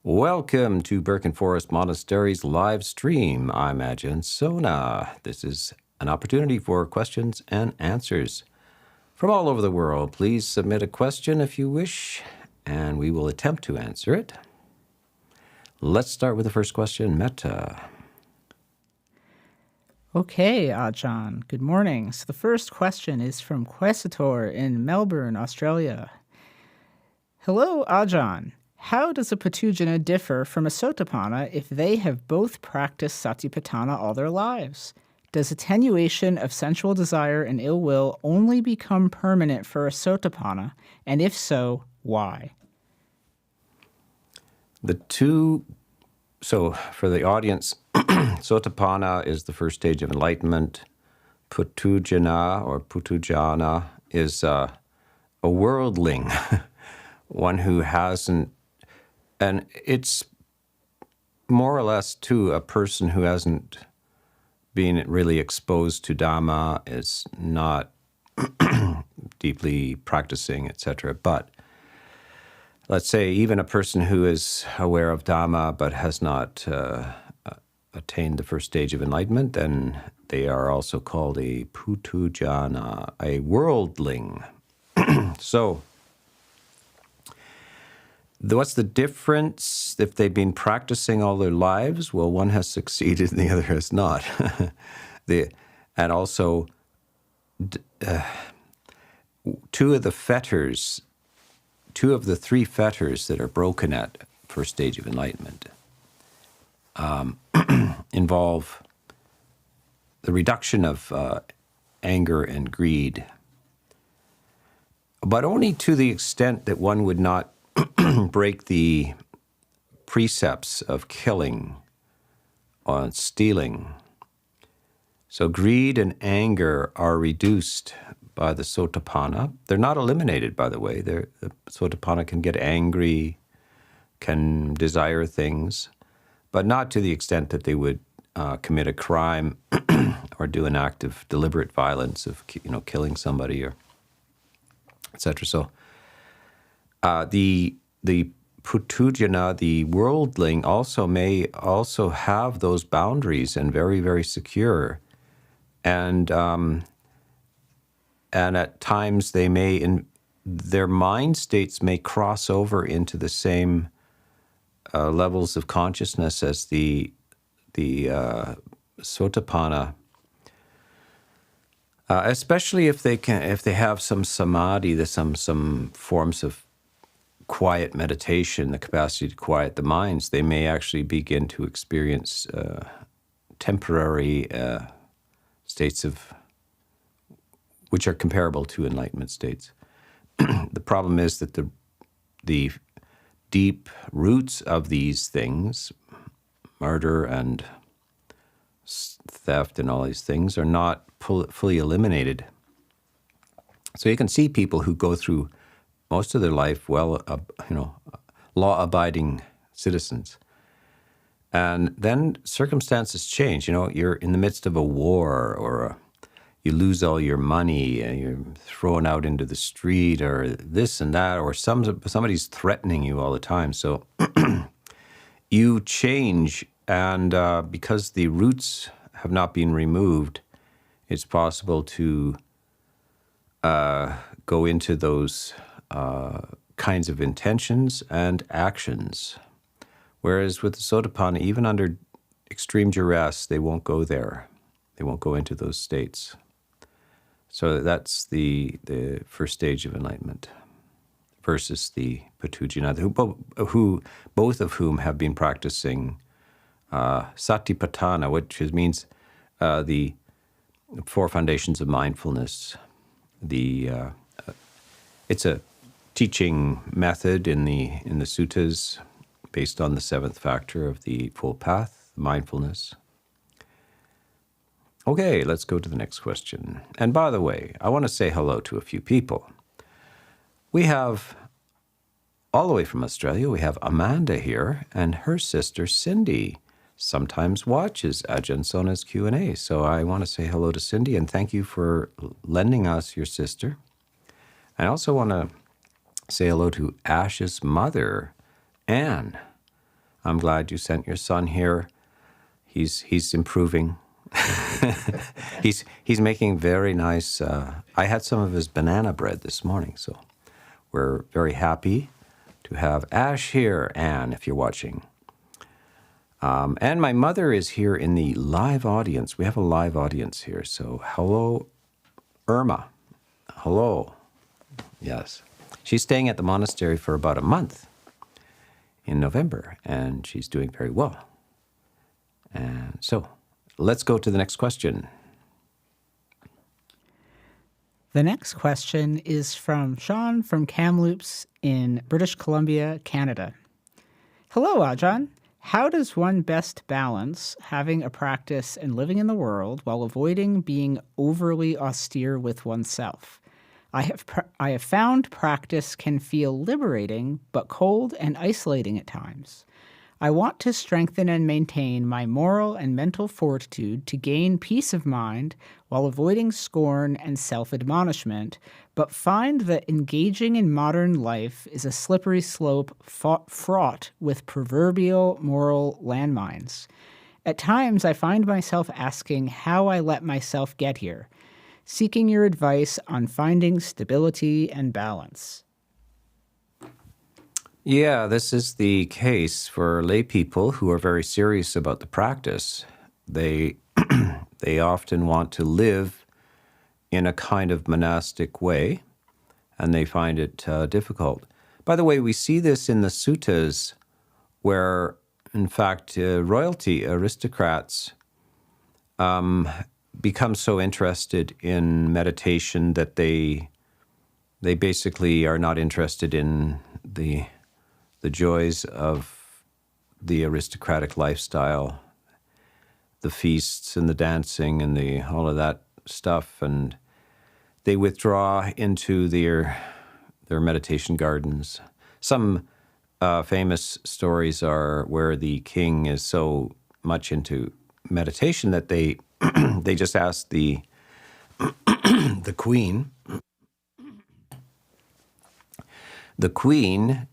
Welcome to Birken Forest Monastery's live stream. I'm Ajahn Sona. This is an opportunity for questions and answers from all over the world. Please submit a question if you wish, and we will attempt to answer it. Let's start with the first question. Metta. Okay, Ajahn. Good morning. So the first question is from Quesitor in Melbourne, Australia. Hello, Ajahn. How does a puthujjana differ from a Sotapanna if they have both practiced satipatthana all their lives? Does attenuation of sensual desire and ill will only become permanent for a Sotapanna, and if so, why? So for the audience, Sotapanna is the first stage of enlightenment. Puthujjana or puthujjana is a worldling, one who hasn't. And it's more or less, too, a person who hasn't been really exposed to Dhamma, is not deeply practicing, etc. But let's say even a person who is aware of Dhamma but has not attained the first stage of enlightenment, then they are also called a puthujjana, a worldling. So what's the difference if they've been practicing all their lives? Well, one has succeeded and the other has not. And also, two of the three fetters that are broken at first stage of enlightenment involve the reduction of anger and greed, but only to the extent that one would not break the precepts of killing or stealing. So greed and anger are reduced by the Sotapanna. They're not eliminated, by the way. The Sotapanna can get angry, can desire things, but not to the extent that they would commit a crime or do an act of deliberate violence of killing somebody or etc. So the puthujjana, the worldling, may also have those boundaries and very, very secure. And at times they may, their mind states may cross over into the same levels of consciousness as the Sotapanna, especially if they have some samadhi, some forms of quiet meditation, the capacity to quiet the minds. They may actually begin to experience temporary states which are comparable to enlightenment states. The problem is that the deep roots of these things, murder and theft and all these things, are not fully eliminated. So you can see people who go through most of their life law-abiding citizens, and then circumstances change. You're in the midst of a war, or you lose all your money and you're thrown out into the street, or this and that, or somebody's threatening you all the time. So you change, and because the roots have not been removed, it's possible to go into those kinds of intentions and actions. Whereas with the Sotapanna, even under extreme duress, they won't go there. They won't go into those states. So that's the first stage of enlightenment versus the puthujjana, who both of whom have been practicing satipatthana, which means the four foundations of mindfulness. It's a teaching method in the suttas based on the seventh factor of the full path, mindfulness. Okay, let's go to the next question. And by the way, I want to say hello to a few people. We have, all the way from Australia, we have Amanda here, and her sister Cindy sometimes watches Ajahn Sona's Q&A. So I want to say hello to Cindy, and thank you for lending us your sister. I also want to say hello to Ash's mother, Anne. I'm glad you sent your son here. He's improving. He's making very nice. I had some of his banana bread this morning, so we're very happy to have Ash here, Anne, if you're watching. And my mother is here in the live audience. We have a live audience here. So hello, Irma. Hello. Yes. She's staying at the monastery for about a month in November, and she's doing very well. And so let's go to the next question. The next question is from Sean from Kamloops in British Columbia, Canada. Hello, Ajahn. How does one best balance having a practice and living in the world while avoiding being overly austere with oneself? I have found practice can feel liberating, but cold and isolating at times. I want to strengthen and maintain my moral and mental fortitude to gain peace of mind while avoiding scorn and self-admonishment, but find that engaging in modern life is a slippery slope fraught with proverbial moral landmines. At times, I find myself asking how I let myself get here, seeking your advice on finding stability and balance. Yeah, this is the case for lay people who are very serious about the practice. They often want to live in a kind of monastic way, and they find it difficult. By the way, we see this in the suttas where, in fact, royalty, aristocrats, become so interested in meditation that they basically are not interested in the joys of the aristocratic lifestyle, the feasts and the dancing and all of that stuff, and they withdraw into their meditation gardens. Some famous stories are where the king is so much into meditation that they they just ask the queen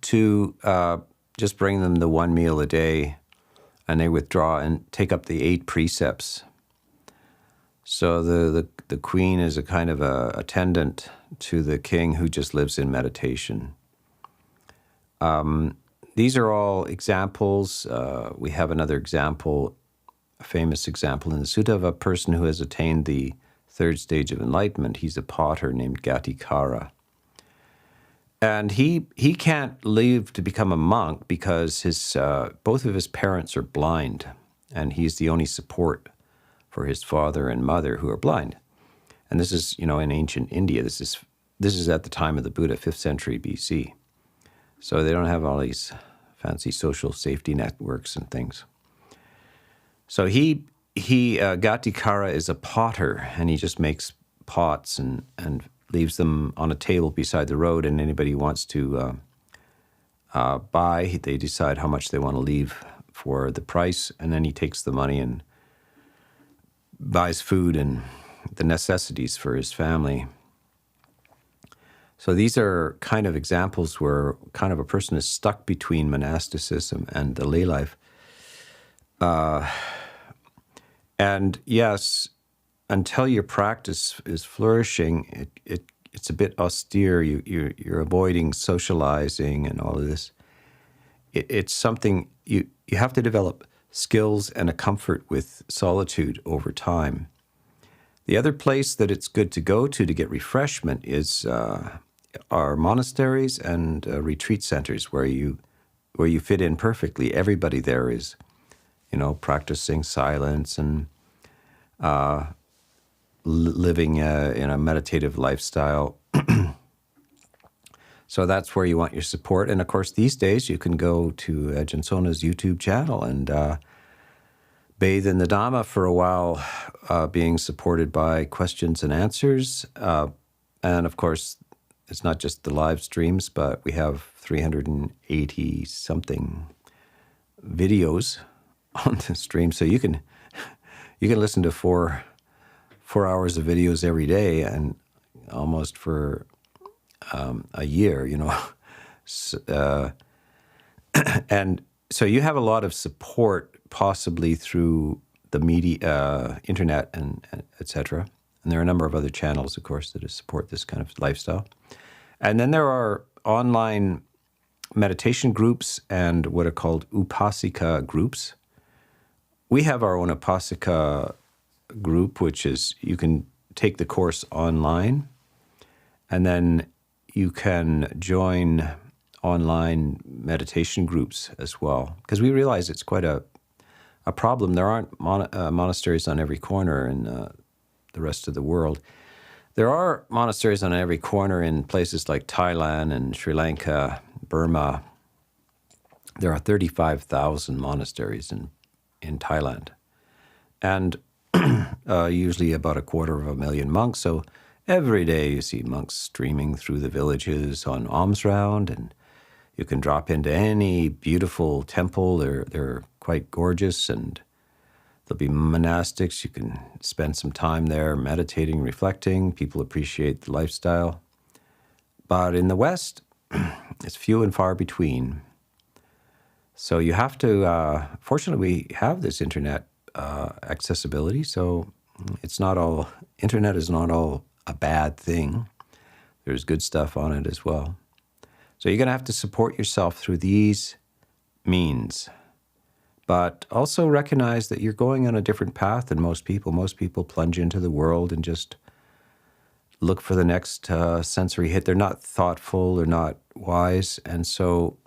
to just bring them the one meal a day, and they withdraw and take up the 8 precepts. So the queen is a kind of a attendant to the king who just lives in meditation. These are all examples. We have another example, a famous example in the sutta of a person who has attained the 3rd stage of enlightenment. He's a potter named Gatikara. And he can't leave to become a monk because both of his parents are blind, and he's the only support for his father and mother who are blind. And this is, in ancient India. This is at the time of the Buddha, 5th century BC. So they don't have all these fancy social safety networks and things. So Gatikara is a potter, and he just makes pots and leaves them on a table beside the road, and anybody who wants to buy, they decide how much they want to leave for the price, and then he takes the money and buys food and the necessities for his family. So these are kind of examples where kind of a person is stuck between monasticism and the lay life. And yes, until your practice is flourishing, it's a bit austere. You're avoiding socializing and all of this. It's something you have to develop skills and a comfort with solitude over time. The other place that it's good to go to get refreshment is our monasteries and retreat centers where you fit in perfectly. Everybody there is, practicing silence and living in a meditative lifestyle. So that's where you want your support. And of course, these days you can go to Ajahn Sona's YouTube channel and bathe in the Dhamma for a while, being supported by questions and answers. And of course, it's not just the live streams, but we have 380-something videos on the stream. So you can listen to 4 hours of videos every day, and almost for a year, and so you have a lot of support, possibly through the media, internet, and et cetera. And there are a number of other channels, of course, that support this kind of lifestyle. And then there are online meditation groups and what are called upasika groups. We have our own upasika group, which is you can take the course online, and then you can join online meditation groups as well. Because we realize it's quite a problem. There aren't monasteries on every corner in the rest of the world. There are monasteries on every corner in places like Thailand and Sri Lanka, Burma. There are 35,000 monasteries in Thailand. And usually about 250,000 monks. So every day you see monks streaming through the villages on alms round, and you can drop into any beautiful temple. They're quite gorgeous, and there'll be monastics. You can spend some time there meditating, reflecting. People appreciate the lifestyle. But in the West, it's few and far between. So you have to, fortunately, we have this internet accessibility, so it's not all, internet is not all a bad thing. There's good stuff on it as well. So you're going to have to support yourself through these means, but also recognize that you're going on a different path than most people. Most people plunge into the world and just look for the next sensory hit. They're not thoughtful, they're not wise, and so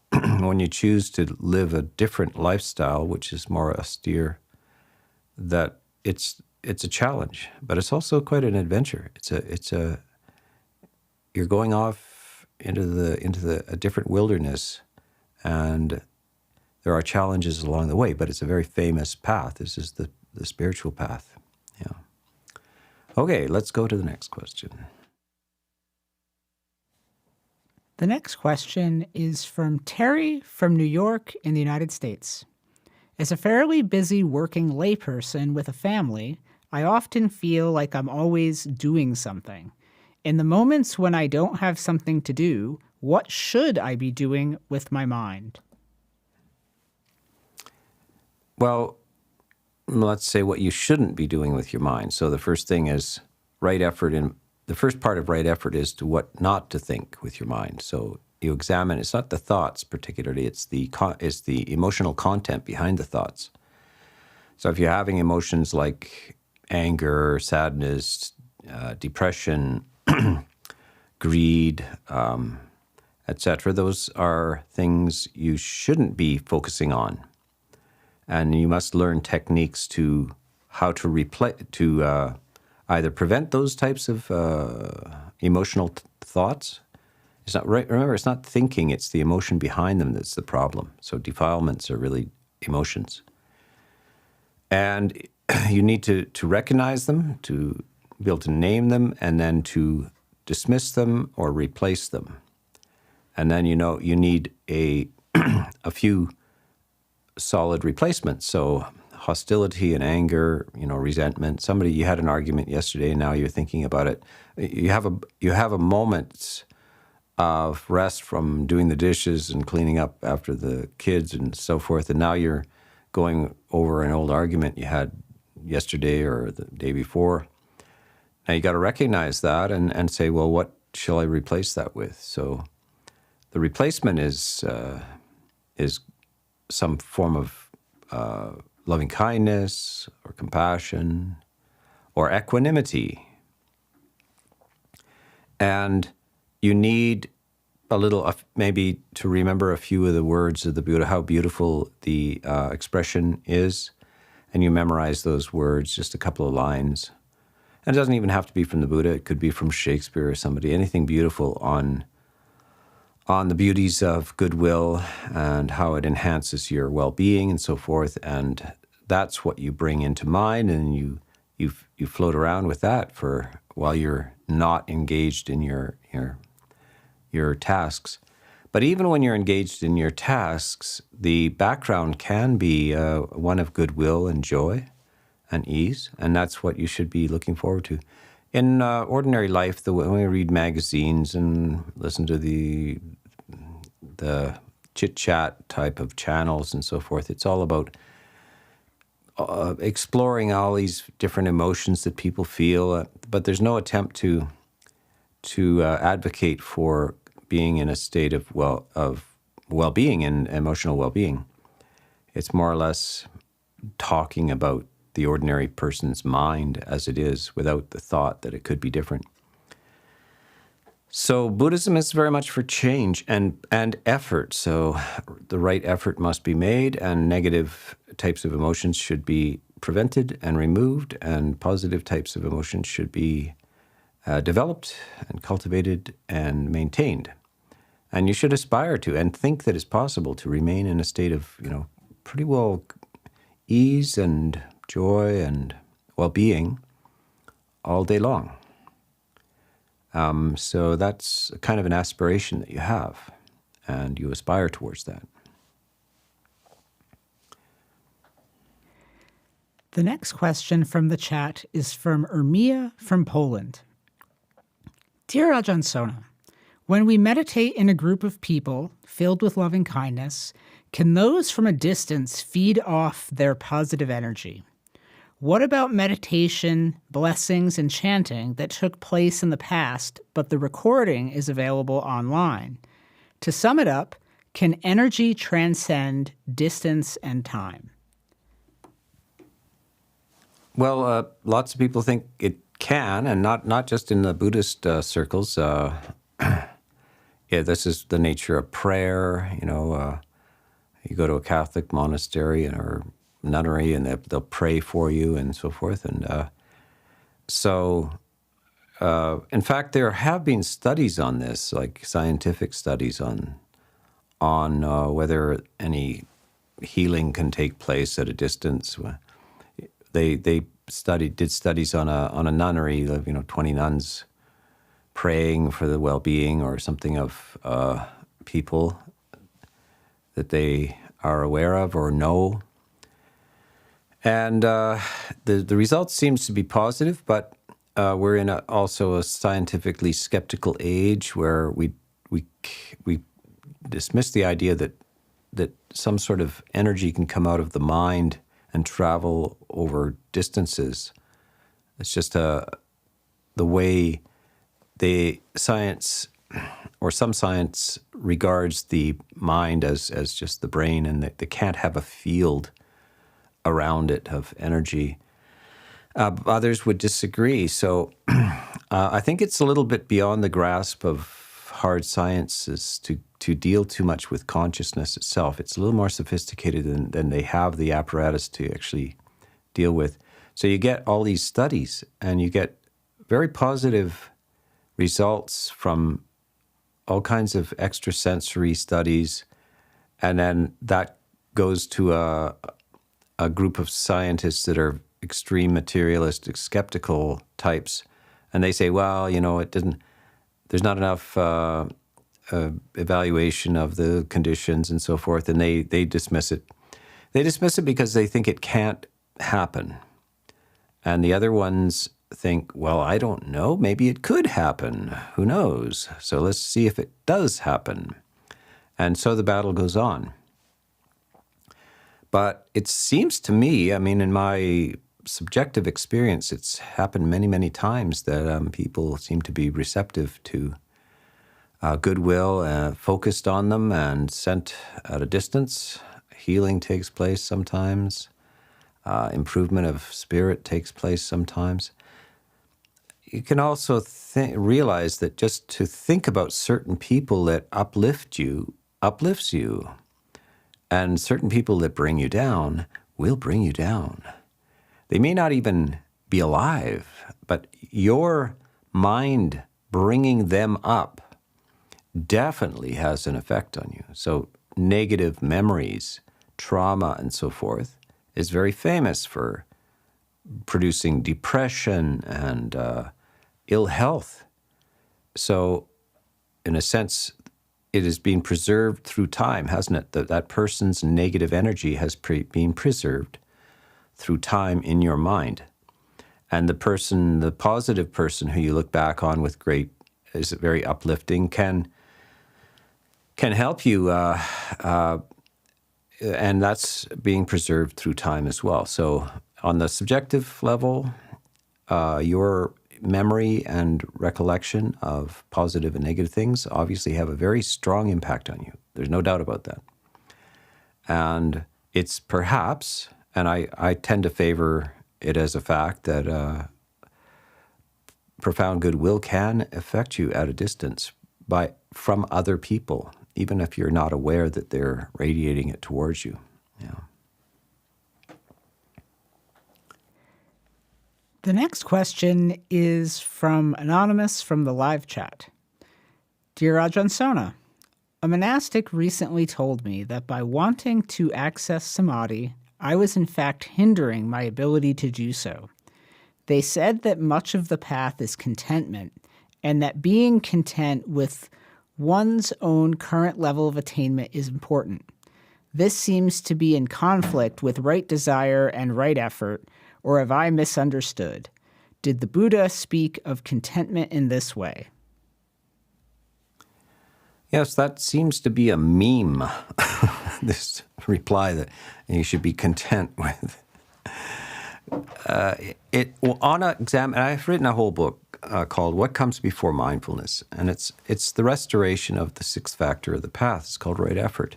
when you choose to live a different lifestyle, which is more austere, that it's a challenge, but it's also quite an adventure. You're going off into a different wilderness, and there are challenges along the way, but it's a very famous path. This is the spiritual path. Yeah. Okay, let's go to the next question. The next question is from Terry from New York in the United States. As a fairly busy working layperson with a family, I often feel like I'm always doing something. In the moments when I don't have something to do, what should I be doing with my mind? Well, let's say what you shouldn't be doing with your mind. So the first thing is right effort. The first part of right effort is to what not to think with your mind. So you examine, it's not the thoughts particularly, it's the emotional content behind the thoughts. So if you're having emotions like anger, sadness, depression, greed, etc., those are things you shouldn't be focusing on. And you must learn techniques to how to either prevent those types of emotional thoughts. It's not right. Remember, it's not thinking; it's the emotion behind them that's the problem. So defilements are really emotions, and you need to recognize them, to be able to name them, and then to dismiss them or replace them. And then you need a few solid replacements. So hostility and anger, resentment. You had an argument yesterday, and now you're thinking about it. You have a moment of rest from doing the dishes and cleaning up after the kids and so forth, and now you're going over an old argument you had yesterday or the day before. Now you got to recognize that and say, well, what shall I replace that with? So the replacement is some form of loving kindness or compassion or equanimity. And you need a little, maybe to remember a few of the words of the Buddha, how beautiful the expression is, and you memorize those words, just a couple of lines. And it doesn't even have to be from the Buddha. It could be from Shakespeare or somebody, anything beautiful on the beauties of goodwill and how it enhances your well-being and so forth. And that's what you bring into mind, and you float around with that for while you're not engaged in your tasks. But even when you're engaged in your tasks, the background can be one of goodwill and joy and ease, and that's what you should be looking forward to. In ordinary life, when we read magazines and listen to the chit-chat type of channels and so forth. It's all about exploring all these different emotions that people feel, but there's no attempt to advocate for being in a state of well-being and emotional well-being. It's more or less talking about the ordinary person's mind as it is, without the thought that it could be different. So Buddhism is very much for change and effort. So the right effort must be made, and negative types of emotions should be prevented and removed, and positive types of emotions should be developed and cultivated and maintained. And you should aspire to and think that it's possible to remain in a state of, pretty well ease and joy and well-being all day long. So that's kind of an aspiration that you have, and you aspire towards that. The next question from the chat is from Ermia from Poland. Dear Ajahn Sona, when we meditate in a group of people filled with loving kindness, can those from a distance feed off their positive energy? What about meditation, blessings, and chanting that took place in the past, but the recording is available online? To sum it up, can energy transcend distance and time? Well, lots of people think it can, and not just in the Buddhist circles. This is the nature of prayer. You go to a Catholic monastery or nunnery, and they'll pray for you and so forth. And in fact, there have been studies on this, like scientific studies on whether any healing can take place at a distance. They did studies on a nunnery, 20 nuns praying for the well-being or something of people that they are aware of or know. And the results seems to be positive, but we're in also a scientifically skeptical age where we dismiss the idea that some sort of energy can come out of the mind and travel over distances. It's just the way some science regards the mind as just the brain, and they can't have a field around it of energy. Others would disagree. So I think it's a little bit beyond the grasp of hard sciences to deal too much with consciousness itself. It's a little more sophisticated than they have the apparatus to actually deal with. So you get all these studies, and you get very positive results from all kinds of extrasensory studies, and then that goes to a group of scientists that are extreme materialistic, skeptical types, and they say, well, there's not enough evaluation of the conditions and so forth, and they dismiss it. They dismiss it because they think it can't happen. And the other ones think, well, I don't know, maybe it could happen. Who knows? So let's see if it does happen. And so the battle goes on. But it seems to me, in my subjective experience, it's happened many, many times that people seem to be receptive to goodwill, focused on them and sent at a distance. Healing takes place sometimes. Improvement of spirit takes place sometimes. You can also realize that just to think about certain people that uplifts you, and certain people that bring you down will bring you down. They may not even be alive, but your mind bringing them up definitely has an effect on you. So negative memories, trauma, and so forth is very famous for producing depression and ill health. So in a sense, it has been preserved through time, hasn't it? That person's negative energy has been preserved through time in your mind. And the positive person who you look back on with is very uplifting, can can help you, and that's being preserved through time as well. So on the subjective level, your memory and recollection of positive and negative things obviously have a very strong impact on you. There's no doubt about that. And it's perhaps, and I tend to favor it as a fact, that profound goodwill can affect you at a distance from other people, even if you're not aware that they're radiating it towards you. Yeah. The next question is from Anonymous from the live chat. Dear Ajahn Sona, a monastic recently told me that by wanting to access samadhi, I was in fact hindering my ability to do so. They said that much of the path is contentment, and that being content with one's own current level of attainment is important. This seems to be in conflict with right desire and right effort, or have I misunderstood? Did the Buddha speak of contentment in this way? Yes, that seems to be a meme, this reply that you should be content with. On an exam, and I've written a whole book called What Comes Before Mindfulness, and it's the restoration of the sixth factor of the path. It's called right effort.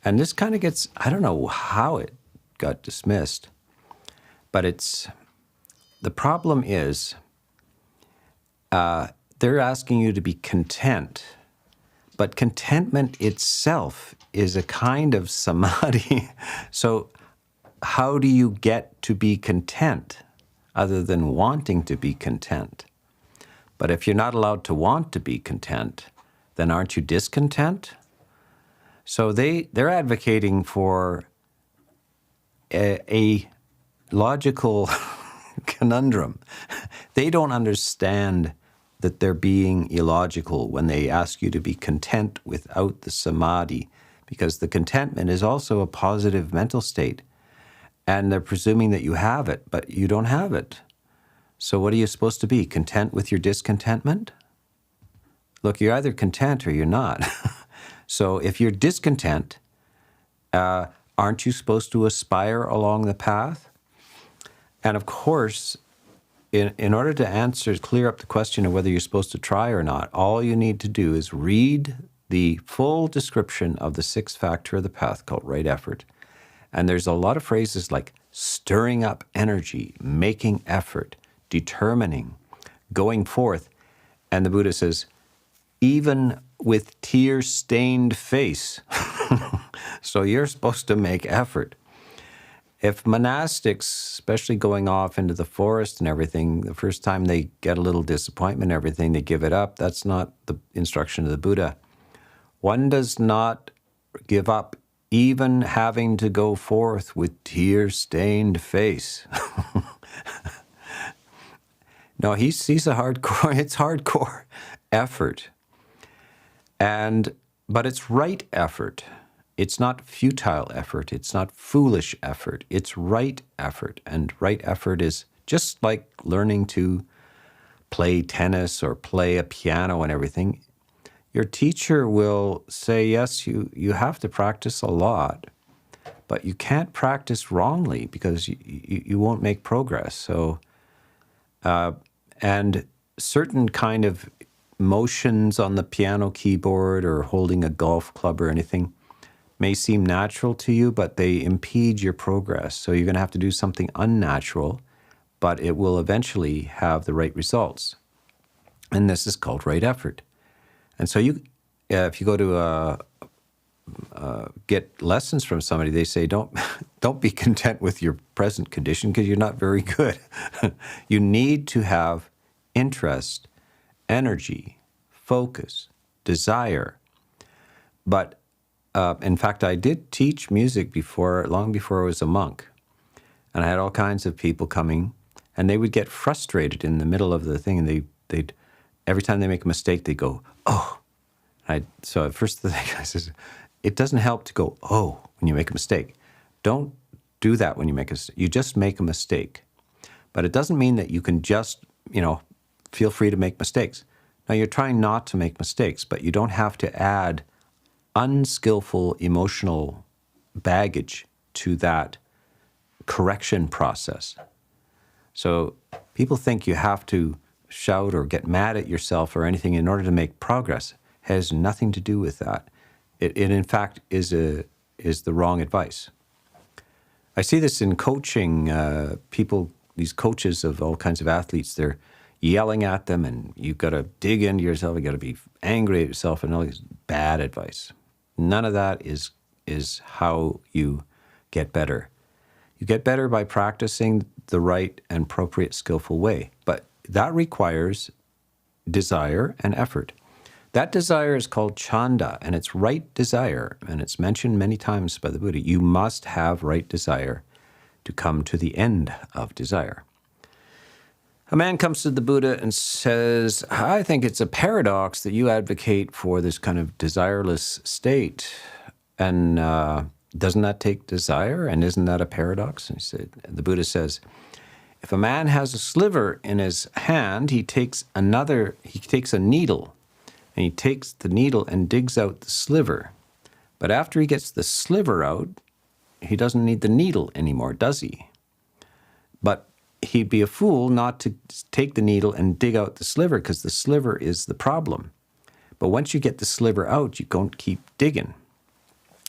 And this kind of gets, I don't know how it got dismissed, but the problem is they're asking you to be content, but contentment itself is a kind of samadhi. So how do you get to be content other than wanting to be content? But if you're not allowed to want to be content, then aren't you discontent? So they're advocating for a logical conundrum. They don't understand that they're being illogical when they ask you to be content without the samadhi, because the contentment is also a positive mental state. And they're presuming that you have it, but you don't have it. So what are you supposed to be? Content with your discontentment? Look, you're either content or you're not. So if you're discontent, aren't you supposed to aspire along the path? And of course, in order to clear up the question of whether you're supposed to try or not, all you need to do is read the full description of the sixth factor of the path called right effort. And there's a lot of phrases like stirring up energy, making effort, determining, going forth. And the Buddha says, even with tear-stained face. So you're supposed to make effort. If monastics, especially going off into the forest and everything, the first time they get a little disappointment and everything, they give it up. That's not the instruction of the Buddha. One does not give up even having to go forth with tear-stained face. No, he's a hardcore, it's hardcore effort. But it's right effort. It's not futile effort. It's not foolish effort. It's right effort. And right effort is just like learning to play tennis or play a piano and everything. Your teacher will say, yes, you have to practice a lot, but you can't practice wrongly because you won't make progress. So, and certain kind of motions on the piano keyboard or holding a golf club or anything may seem natural to you, but they impede your progress. So you're going to have to do something unnatural, but it will eventually have the right results. And this is called right effort. And so if you go to get lessons from somebody, they say, don't be content with your present condition because you're not very good. You need to have interest, energy, focus, desire. But in fact, I did teach music long before I was a monk. And I had all kinds of people coming, and they would get frustrated in the middle of the thing, and they'd every time they make a mistake, they go, oh. So at first the thing I says, it doesn't help to go, oh, when you make a mistake. Don't do that when you make a mistake. You just make a mistake. But it doesn't mean that you can just, feel free to make mistakes. Now, you're trying not to make mistakes, but you don't have to add unskillful emotional baggage to that correction process. So people think you have to shout or get mad at yourself or anything in order to make progress. It has nothing to do with that. It in fact is the wrong advice. I see this in coaching. People, these coaches of all kinds of athletes, they're yelling at them, and you've got to dig into yourself. You've got to be angry at yourself, and all this bad advice. None of that is how you get better. You get better by practicing the right and appropriate skillful way. But that requires desire and effort. That desire is called chanda, and it's right desire, and it's mentioned many times by the Buddha. You must have right desire to come to the end of desire. A man comes to the Buddha and says, I think it's a paradox that you advocate for this kind of desireless state. And doesn't that take desire? And isn't that a paradox? And the Buddha says, if a man has a sliver in his hand, he takes a needle, and he takes the needle and digs out the sliver. But after he gets the sliver out, he doesn't need the needle anymore, does he? But he'd be a fool not to take the needle and dig out the sliver, because the sliver is the problem. But once you get the sliver out, you don't keep digging.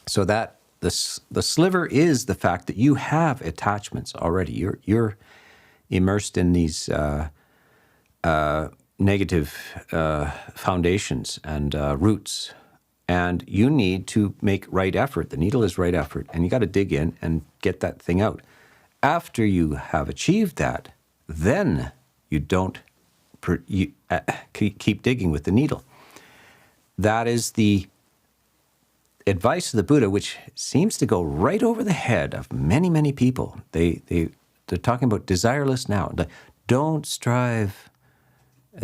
So that the sliver is the fact that you have attachments already. You're immersed in these negative foundations and roots, and you need to make right effort. The needle is right effort, and you got to dig in and get that thing out. After you have achieved that, then you don't keep digging with the needle. That is the advice of the Buddha, which seems to go right over the head of many, many people. They're talking about desireless now. Don't strive.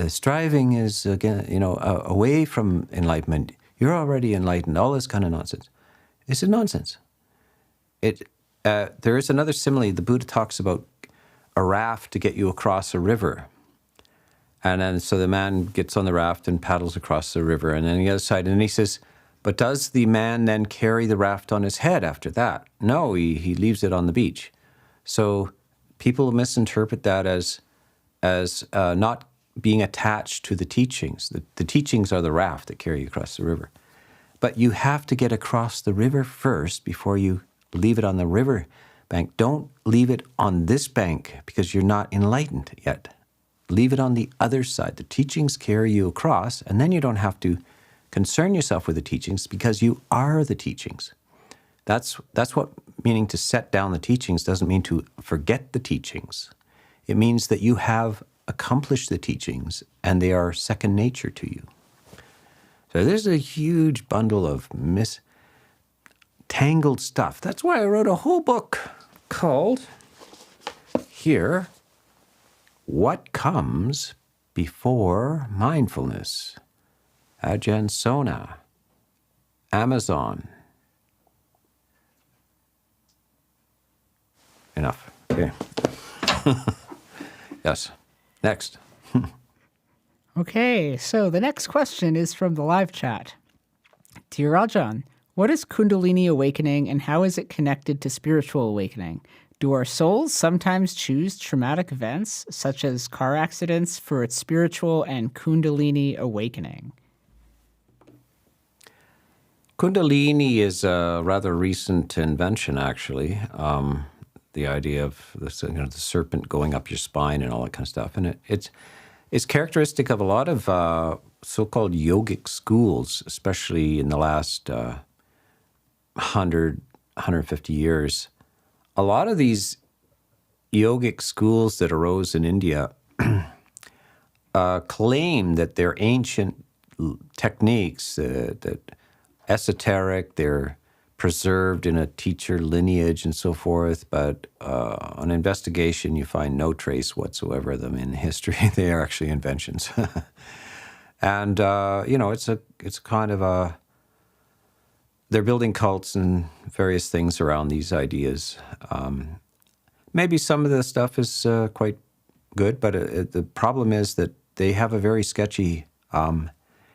Striving is, again, away from enlightenment. You're already enlightened. All this kind of nonsense. It's a nonsense. There is another simile. The Buddha talks about a raft to get you across a river. And then so the man gets on the raft and paddles across the river, and then the other side, and he says, but does the man then carry the raft on his head after that? No, he leaves it on the beach. So people misinterpret that as not being attached to the teachings. The teachings are the raft that carry you across the river. But you have to get across the river first before you leave it on the river bank. Don't leave it on this bank because you're not enlightened yet. Leave it on the other side. The teachings carry you across, and then you don't have to concern yourself with the teachings because you are the teachings. That's what meaning to set down the teachings doesn't mean to forget the teachings. It means that you have accomplished the teachings and they are second nature to you. So there's a huge bundle of tangled stuff. That's why I wrote a whole book called here, What Comes Before Mindfulness? Ajahn Sona, Amazon. Enough. Okay. Yes. Next. Okay, so the next question is from the live chat. Dear Ajahn, what is Kundalini awakening and how is it connected to spiritual awakening? Do our souls sometimes choose traumatic events, such as car accidents, for its spiritual and Kundalini awakening? Kundalini is a rather recent invention, actually. The idea of the serpent going up your spine and all that kind of stuff. And it's characteristic of a lot of so-called yogic schools, especially in the last 150 years. A lot of these yogic schools that arose in India claim that they're ancient techniques, that esoteric, they're preserved in a teacher lineage and so forth, but on investigation you find no trace whatsoever of them in history. They are actually inventions. And, it's kind of they're building cults and various things around these ideas. Maybe some of the stuff is quite good, but the problem is that they have a very sketchy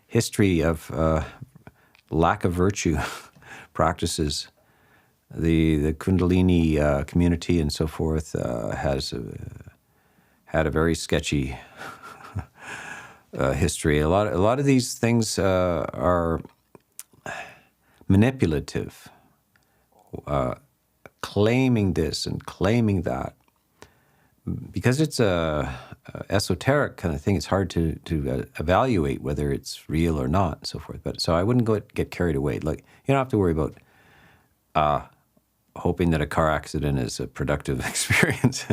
history of lack of virtue practices. The Kundalini community and so forth had a very sketchy history. A lot of these things are manipulative, claiming this and claiming that. Because it's a esoteric kind of thing, it's hard to evaluate whether it's real or not and so forth. But so I wouldn't get carried away. Like, you don't have to worry about hoping that a car accident is a productive experience.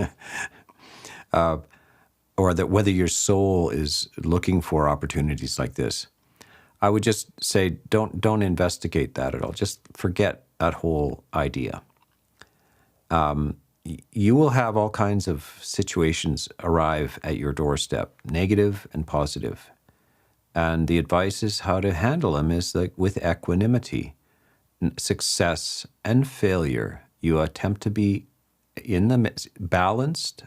Or that whether your soul is looking for opportunities like this. I would just say don't investigate that at all. Just forget that whole idea. You will have all kinds of situations arrive at your doorstep, negative and positive. And the advice is how to handle them is like with equanimity. Success and failure, you attempt to be in the midst, balanced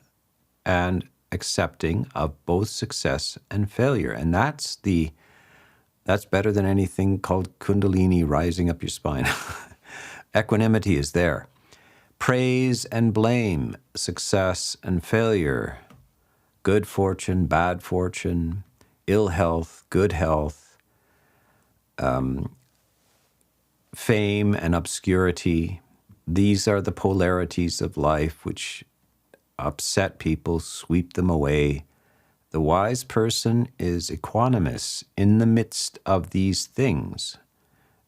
and accepting of both success and failure. And that's better than anything called Kundalini rising up your spine. Equanimity is there. Praise and blame, success and failure, good fortune, bad fortune, ill health, good health, fame and obscurity. These are the polarities of life which upset people, sweep them away. The wise person is equanimous in the midst of these things.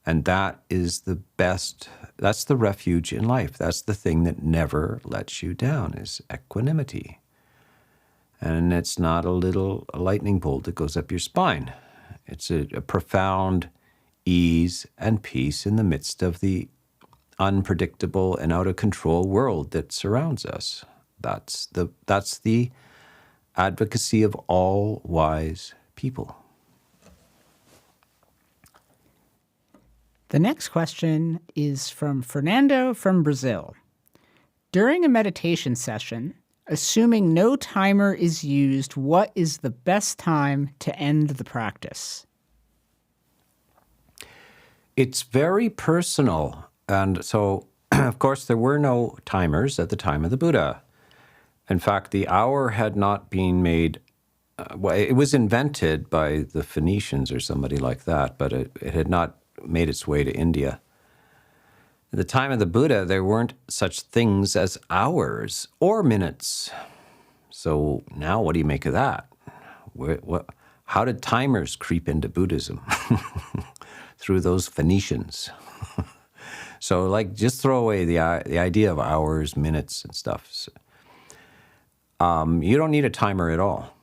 And that is the best, that's the refuge in life. That's the thing that never lets you down, is equanimity. And it's not a little lightning bolt that goes up your spine. It's a profound ease and peace in the midst of the unpredictable and out of control world that surrounds us. That's the advocacy of all wise people. The next question is from Fernando from Brazil. During a meditation session, assuming no timer is used, what is the best time to end the practice? It's very personal. And so, of course, there were no timers at the time of the Buddha. In fact, the hour had not been made, well, it was invented by the Phoenicians or somebody like that, but it had not made its way to India. At the time of the Buddha, there weren't such things as hours or minutes. So now what do you make of that? How did timers creep into Buddhism? Through those Phoenicians. So like just throw away the idea of hours, minutes and stuff. So, you don't need a timer at all.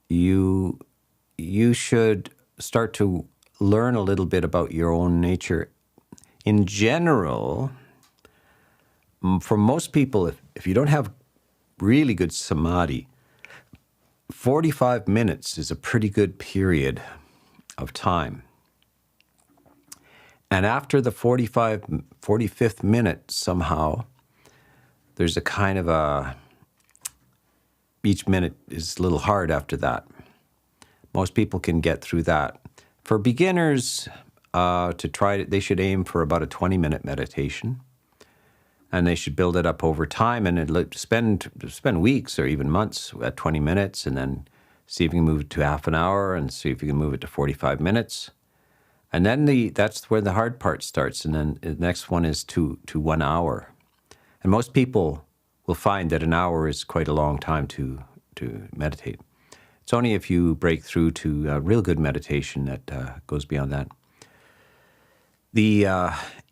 You should start to learn a little bit about your own nature. In general, for most people, if you don't have really good samadhi, 45 minutes is a pretty good period of time. And after the 45th minute, somehow, there's a kind of each minute is a little hard after that. Most people can get through that. For beginners, they should aim for about a 20-minute meditation, and they should build it up over time and spend weeks or even months at 20 minutes, and then see if you can move it to half an hour, and see if you can move it to 45 minutes. And then that's where the hard part starts, and then the next one is to 1 hour. And most people will find that an hour is quite a long time to meditate. It's only if you break through to real good meditation that goes beyond that.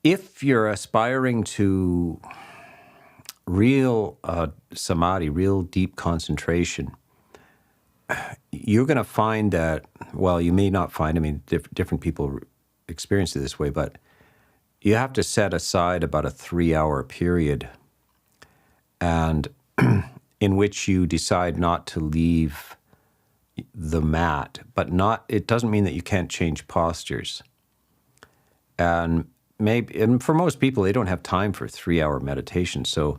If you're aspiring to real samadhi, real deep concentration, you're going to find that, well, you may not find, different people experience it this way, but you have to set aside about a 3-hour period and in which you decide not to leave the mat, but it doesn't mean that you can't change postures. And for most people, they don't have time for 3-hour meditation. So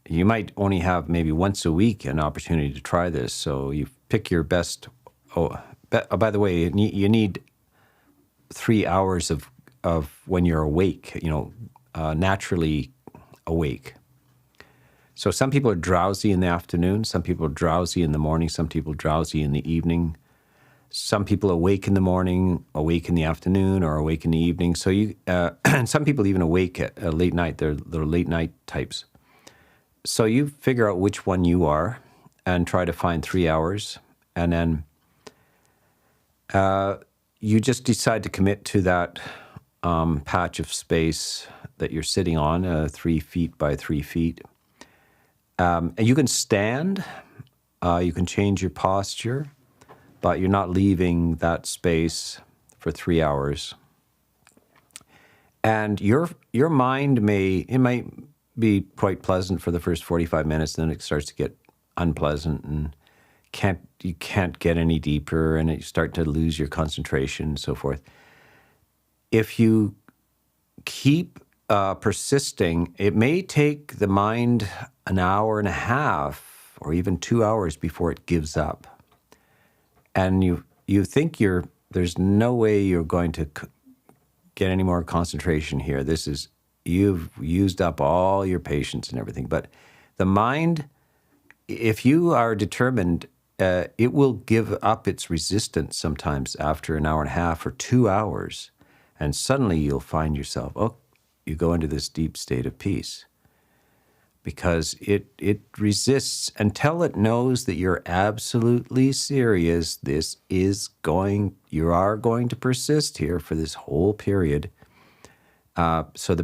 you might only have maybe once a week an opportunity to try this. So you pick your best. By the way, you need 3 hours of when you're awake, naturally awake. So some people are drowsy in the afternoon, some people are drowsy in the morning, some people are drowsy in the evening. Some people awake in the morning, awake in the afternoon, or awake in the evening. So and some people even awake at late night. They're late night types. So you figure out which one you are and try to find 3 hours. And then you just decide to commit to that patch of space that you're sitting on, 3 feet by 3 feet. And you can stand, you can change your posture, but you're not leaving that space for 3 hours. And your mind might be quite pleasant for the first 45 minutes, then it starts to get unpleasant, and you can't get any deeper, and you start to lose your concentration and so forth. If you keep persisting, it may take the mind an hour and a half or even 2 hours before it gives up. And you think there's no way you're going to get any more concentration here. You've used up all your patience and everything. But the mind, if you are determined, it will give up its resistance sometimes after an hour and a half or 2 hours. And suddenly you'll find yourself, you go into this deep state of peace. Because it resists until it knows that you're absolutely serious. You are going to persist here for this whole period. So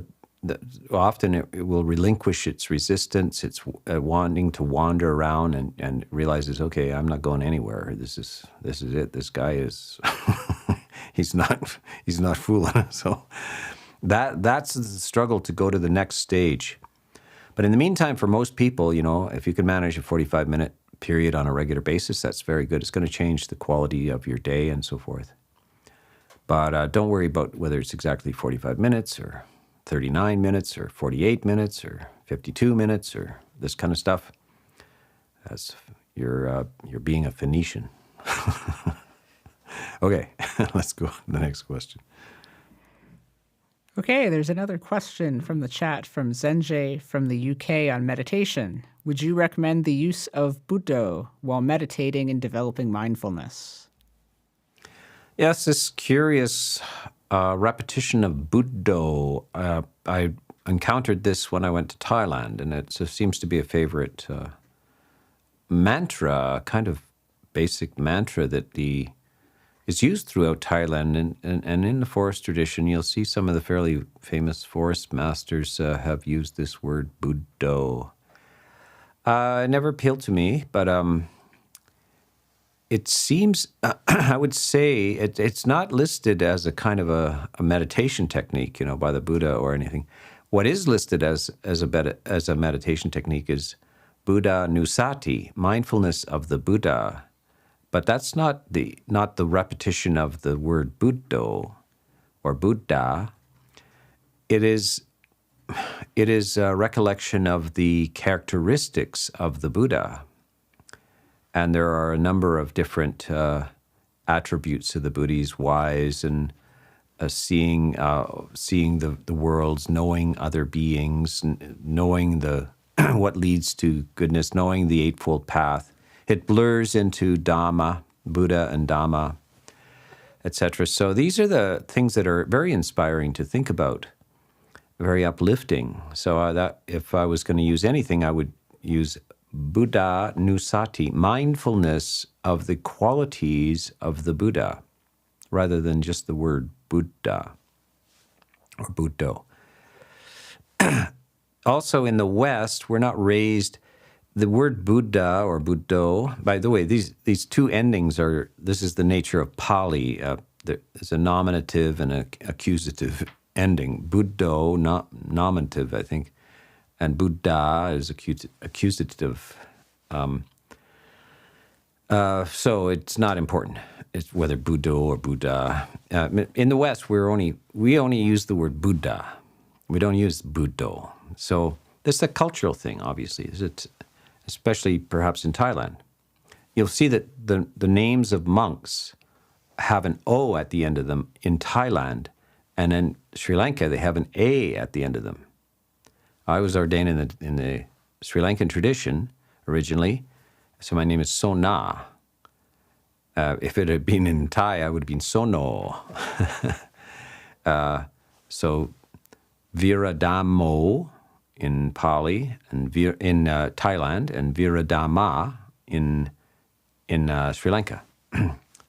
often it will relinquish its resistance. It's wanting to wander around and realizes, okay, I'm not going anywhere. This is it. This guy is he's not fooling us. So that's the struggle to go to the next stage. But in the meantime, for most people, if you can manage a 45-minute period on a regular basis, that's very good. It's going to change the quality of your day and so forth. But don't worry about whether it's exactly 45 minutes or 39 minutes or 48 minutes or 52 minutes or this kind of stuff. You're being a Phoenician. Okay, let's go on to the next question. Okay, there's another question from the chat from Zenjay from the UK on meditation. Would you recommend the use of Buddho while meditating and developing mindfulness? Yes, this curious repetition of Buddho. I encountered this when I went to Thailand, and it seems to be a favorite mantra, kind of basic mantra that is used throughout Thailand, and in the forest tradition, you'll see some of the fairly famous forest masters have used this word Buddho. It never appealed to me, but it seems, I would say, it's not listed as a kind of a meditation technique, by the Buddha or anything. What is listed as a meditation technique is Buddha Nusati, mindfulness of the Buddha. But that's not the repetition of the word Buddho or Buddha. It is a recollection of the characteristics of the Buddha. And there are a number of different attributes of the Buddha. He's wise and seeing the worlds, knowing other beings, knowing what leads to goodness, knowing the Eightfold Path. It blurs into Dhamma, Buddha and Dhamma, etc. So these are the things that are very inspiring to think about, very uplifting. So that if I was going to use anything, I would use Buddha Nusati, mindfulness of the qualities of the Buddha, rather than just the word Buddha or Buddho. Also in the West, we're not raised. The word Buddha or Buddho, by the way, these two endings this is the nature of Pali. There's a nominative and an accusative ending. Buddho, nominative, I think, and Buddha is accusative. So it's not important. It's whether Buddho or Buddha. In the West, we only use the word Buddha. We don't use Buddho. So this is a cultural thing, obviously. Especially perhaps in Thailand. You'll see that the names of monks have an O at the end of them in Thailand, and in Sri Lanka they have an A at the end of them. I was ordained in the Sri Lankan tradition originally, so my name is Sona. If it had been in Thai, I would have been Sono. So Viradamo in Pali, and in Thailand, and Viradama in Sri Lanka.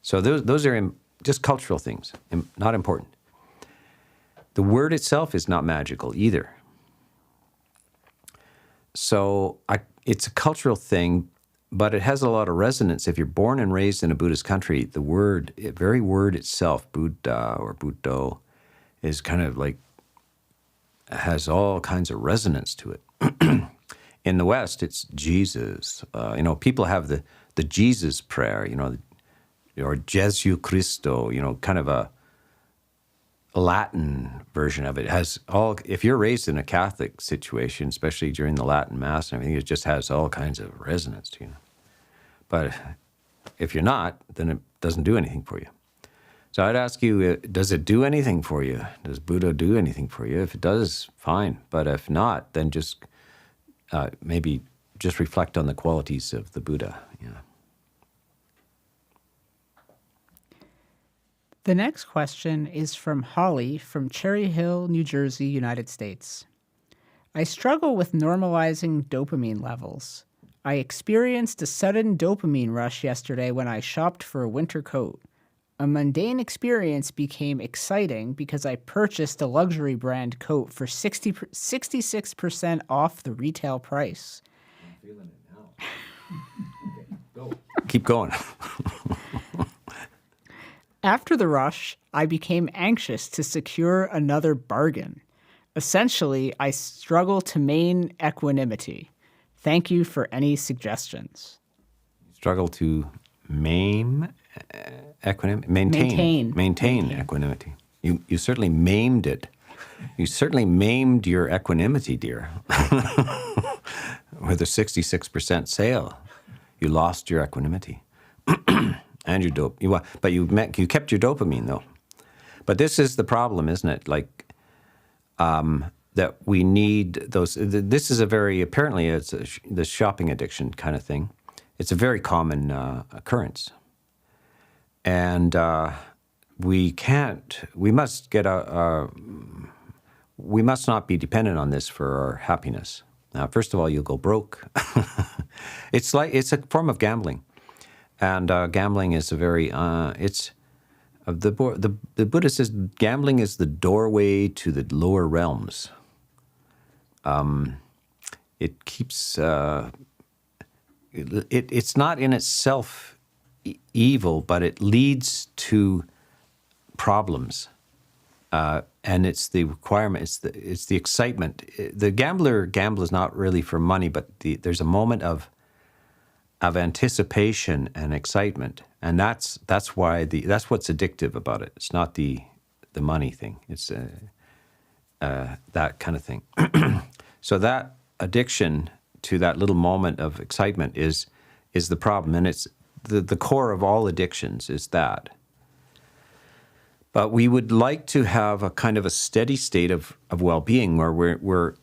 So those are just cultural things, not important. The word itself is not magical either. So it's a cultural thing, but it has a lot of resonance. If you're born and raised in a Buddhist country, the very word itself, Buddha or Buddho, is kind of like, has all kinds of resonance to it. In the West, it's Jesus. People have the Jesus prayer, or Jesu Christo, kind of a Latin version of it. It has all, if you're raised in a Catholic situation, especially during the Latin Mass and everything, it just has all kinds of resonance to you. But if you're not, then it doesn't do anything for you. So I'd ask you, does it do anything for you? Does Buddha do anything for you? If it does, fine. But if not, then just maybe just reflect on the qualities of the Buddha. Yeah. The next question is from Holly from Cherry Hill, New Jersey, United States. I struggle with normalizing dopamine levels. I experienced a sudden dopamine rush yesterday when I shopped for a winter coat. A mundane experience became exciting because I purchased a luxury brand coat for 66% off the retail price. I'm feeling it now. Okay, go. Keep going. After the rush, I became anxious to secure another bargain. Essentially, I struggle to maintain equanimity. Thank you for any suggestions. Struggle to maintain equanimity. You certainly maimed it. You certainly maimed your equanimity, dear. With a 66% sale, you lost your equanimity. And your but you kept your dopamine though. But this is the problem, isn't it? Like that we need those. This is apparently it's the shopping addiction kind of thing. It's a very common occurrence, and we must not be dependent on this for our happiness. Now, first of all, you'll go broke. It's a form of gambling. And gambling is the Buddha says gambling is the doorway to the lower realms. It keeps, it's not in itself evil, but it leads to problems. And it's the requirement, it's the excitement. The gambler gambles not really for money, but there's a moment of anticipation and excitement, and that's what's addictive about it. It's not the money thing. It's that kind of thing. So that addiction to that little moment of excitement is the problem, and it's the core of all addictions is that. But we would like to have a kind of a steady state of well-being where we're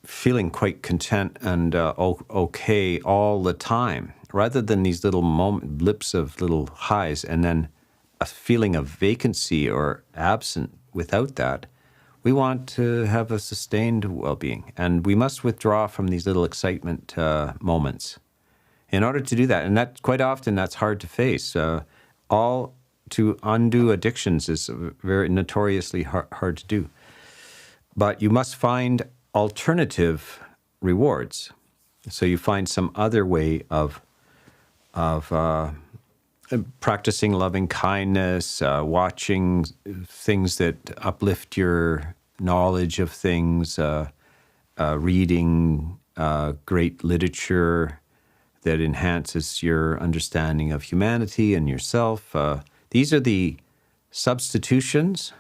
feeling quite content and okay all the time, rather than these little blips of little highs and then a feeling of vacancy or absent without that. We want to have a sustained well-being, and we must withdraw from these little excitement moments in order to do that. And that quite often that's hard to face. To undo addictions is very notoriously hard to do. But you must find alternative rewards. So you find some other way of practicing loving kindness, watching things that uplift your knowledge of things, reading great literature that enhances your understanding of humanity and yourself. These are the substitutions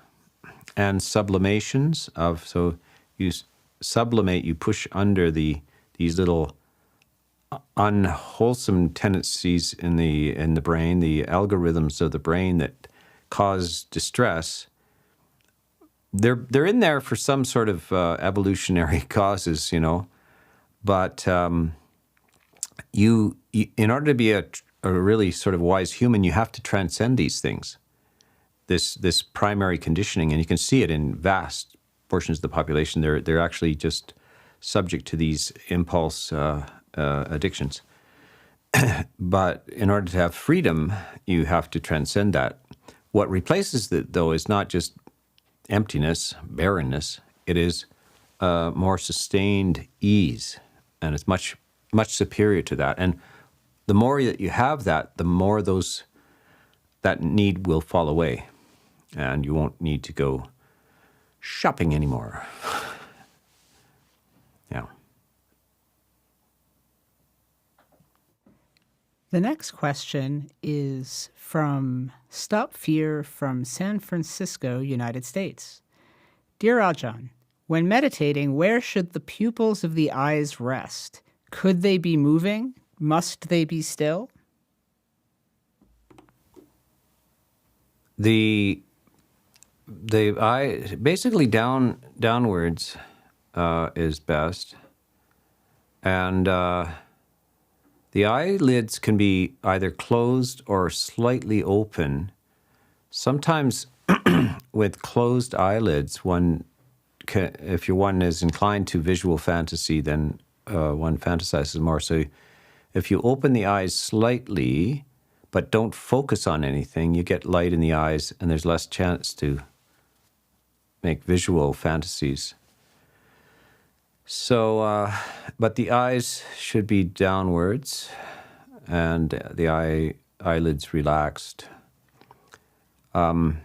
and sublimations of, so you sublimate, you push under these little unwholesome tendencies in the brain, the algorithms of the brain that cause distress, they're in there for some sort of evolutionary causes, But you, in order to be a really sort of wise human, you have to transcend these things, this primary conditioning, and you can see it in vast portions of the population. They're actually just subject to these impulse addictions. But in order to have freedom, you have to transcend that. What replaces it, though, is not just emptiness, barrenness. It is more sustained ease, and it's much superior to that. And the more that you have that, the more that need will fall away, and you won't need to go shopping anymore. Yeah. The next question is from Stop Fear from San Francisco, United States. Dear Ajahn, when meditating, where should the pupils of the eyes rest? Could they be moving? Must they be still? The eye, basically downwards is best, and the eyelids can be either closed or slightly open. Sometimes with closed eyelids, if one is inclined to visual fantasy, then one fantasizes more. So if you open the eyes slightly, but don't focus on anything, you get light in the eyes, and there's less chance to make visual fantasies. So, but the eyes should be downwards, and the eyelids relaxed. The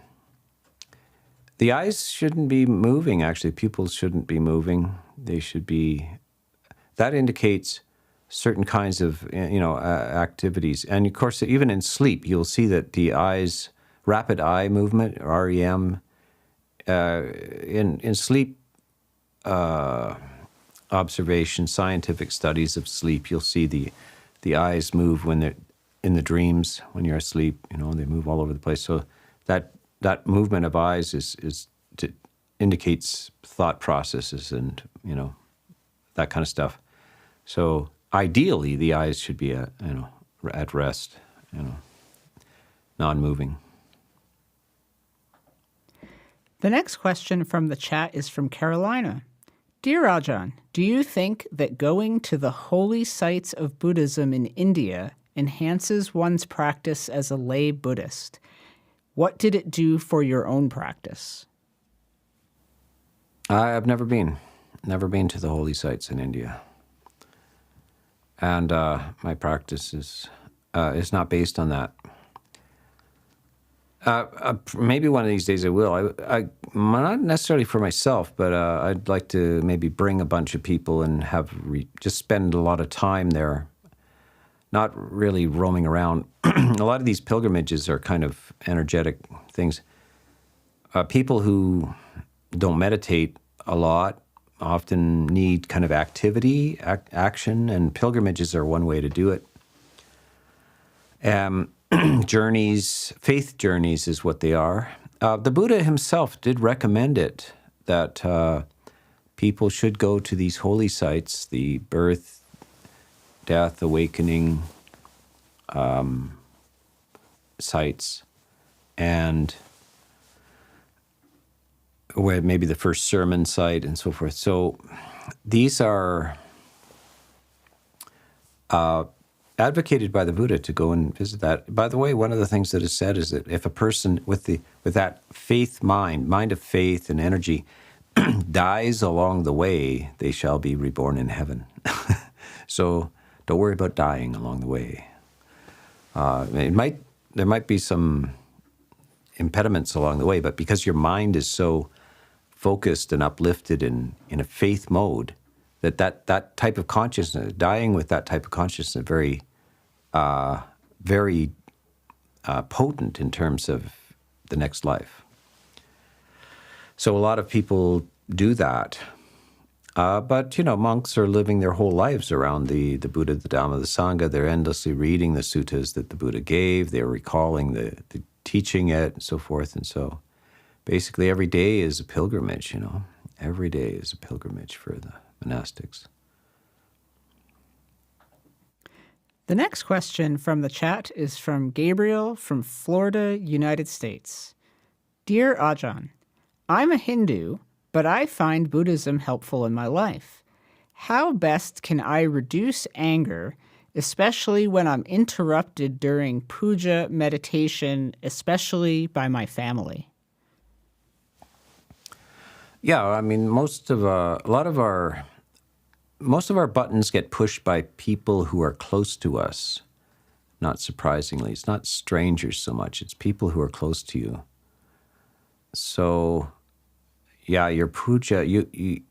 eyes shouldn't be moving, actually. Pupils shouldn't be moving. They should be... That indicates certain kinds of, activities. And of course, even in sleep, you'll see that the eyes, rapid eye movement, REM, in sleep observation, scientific studies of sleep, you'll see the eyes move when they're in the dreams, when you're asleep, they move all over the place. So that movement of eyes indicates thought processes and, that kind of stuff. So ideally, the eyes should be, at rest, non-moving. The next question from the chat is from Carolina. Dear Ajahn, do you think that going to the holy sites of Buddhism in India enhances one's practice as a lay Buddhist? What did it do for your own practice? I've never been to the holy sites in India. And my practice is not based on that. Maybe one of these days I will. I not necessarily for myself, but I'd like to maybe bring a bunch of people and have just spend a lot of time there, not really roaming around. A lot of these pilgrimages are kind of energetic things. People who don't meditate a lot often need kind of activity, action, and pilgrimages are one way to do it. Journeys, faith journeys is what they are. The Buddha himself did recommend it, that people should go to these holy sites, the birth, death, awakening sites, and where maybe the first sermon site and so forth. So these are advocated by the Buddha to go and visit that. By the way, one of the things that is said is that if a person with that faith mind of faith and energy, dies along the way, they shall be reborn in heaven. So don't worry about dying along the way. There might be some impediments along the way, but because your mind is so focused and uplifted in a faith mode, that type of consciousness, dying with that type of consciousness, very potent in terms of the next life. So a lot of people do that. But, monks are living their whole lives around the Buddha, the Dhamma, the Sangha. They're endlessly reading the suttas that the Buddha gave. They're recalling the teaching it and so forth. And so basically every day is a pilgrimage, Every day is a pilgrimage for the monastics. The next question from the chat is from Gabriel from Florida, United States. Dear Ajahn, I'm a Hindu, but I find Buddhism helpful in my life. How best can I reduce anger, especially when I'm interrupted during puja meditation, especially by my family? Yeah, I mean, most of our buttons get pushed by people who are close to us. Not surprisingly, it's not strangers so much; it's people who are close to you. So, yeah, your puja, you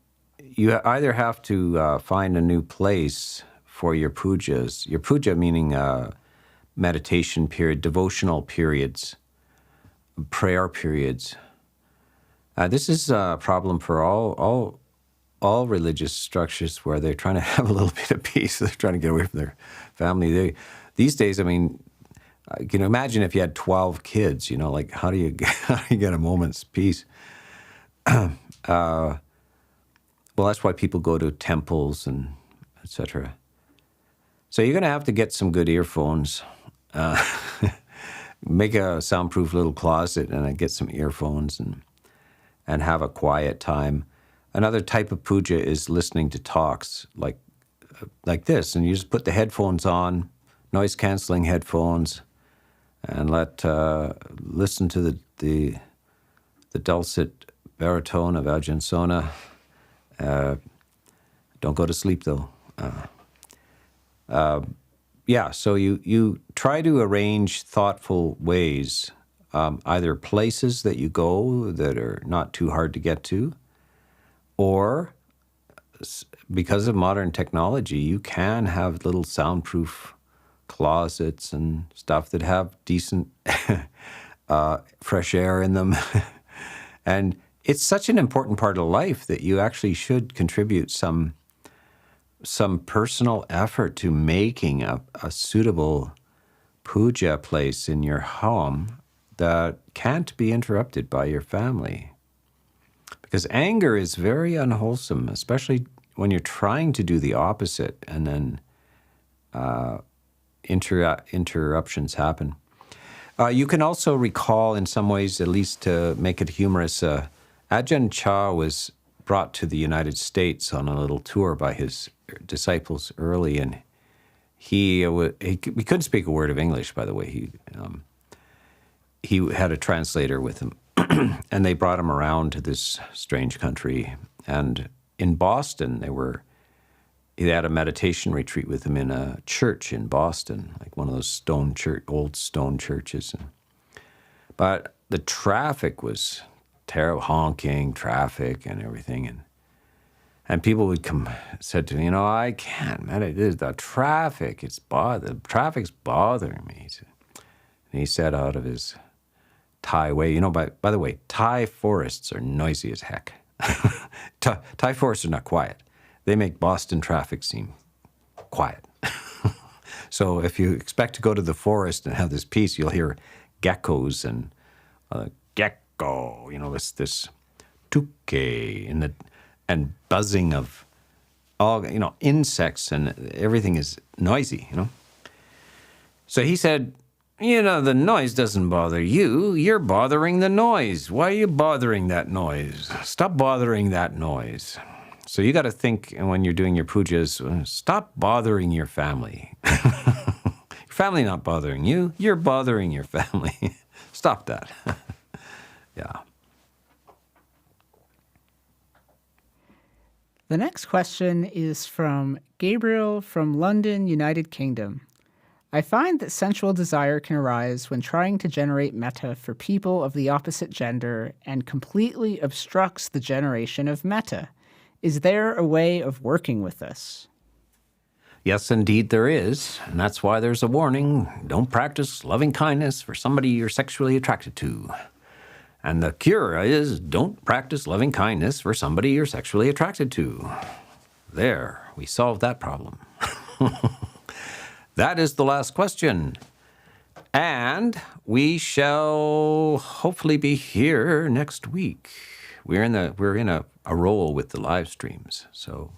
either have to find a new place for your pujas. Your puja meaning meditation period, devotional periods, prayer periods. This is a problem for all religious structures where they're trying to have a little bit of peace. They're trying to get away from their family. These days, I mean, you can imagine if you had 12 kids, like how do you get a moment's peace? Well, that's why people go to temples and etc. So you're going to have to get some good earphones. Make a soundproof little closet and get some earphones and have a quiet time. Another type of puja is listening to talks like this, and you just put the headphones on, noise-canceling headphones, and listen to the dulcet baritone of Ajahn Sona. Don't go to sleep though. So you try to arrange thoughtful ways, either places that you go that are not too hard to get to, or because of modern technology, you can have little soundproof closets and stuff that have decent fresh air in them. And it's such an important part of life that you actually should contribute some personal effort to making a suitable puja place in your home that can't be interrupted by your family. Because anger is very unwholesome, especially when you're trying to do the opposite and then interruptions happen. You can also recall in some ways, at least to make it humorous, Ajahn Chah was brought to the United States on a little tour by his disciples early, and he couldn't speak a word of English, by the way. He had a translator with him, and they brought him around to this strange country. And in Boston, they had a meditation retreat with him in a church in Boston, like one of those old stone churches. But the traffic was terrible, honking traffic and everything. And people would said to me, I can't meditate. The traffic, the traffic's bothering me. And he said out of his Thai way, by the way, Thai forests are noisy as heck. Thai forests are not quiet. They make Boston traffic seem quiet. So if you expect to go to the forest and have this peace, you'll hear geckos and gecko, this tuke and buzzing of all, insects, and everything is noisy, So he said, the noise doesn't bother you. You're bothering the noise. Why are you bothering that noise? Stop bothering that noise. So you got to think, and when you're doing your pujas, stop bothering your family. Your family not bothering you. You're bothering your family. Stop that. Yeah. The next question is from Gabriel from London, United Kingdom. I find that sensual desire can arise when trying to generate metta for people of the opposite gender and completely obstructs the generation of metta. Is there a way of working with this? Yes, indeed there is. And that's why there's a warning. Don't practice loving kindness for somebody you're sexually attracted to. And the cure is don't practice loving kindness for somebody you're sexually attracted to. There, we solved that problem. That is the last question. And we shall hopefully be here next week. We're in a roll with the live streams, so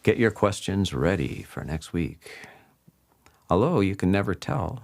get your questions ready for next week. Although you can never tell.